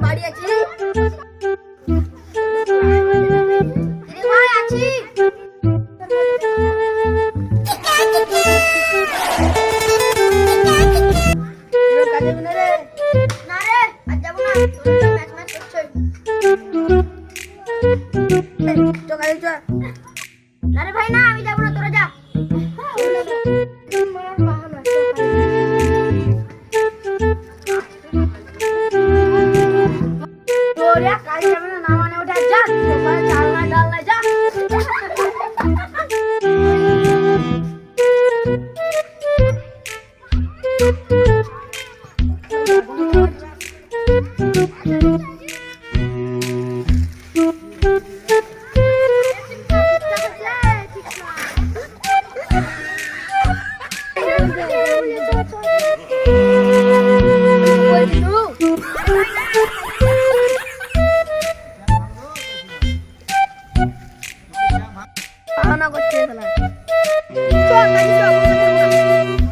বাড়ি আছি ভাই আছি না রে আজ যাবো না ম্যাচ ম্যাচ করছে তো কাজে চল না রে ভাই না আমি যাবো না তোরা যা তোরা কাজ যাবে না মানে ওটা যা তোরা চালনা ডালনা যা পাওনা করছে চল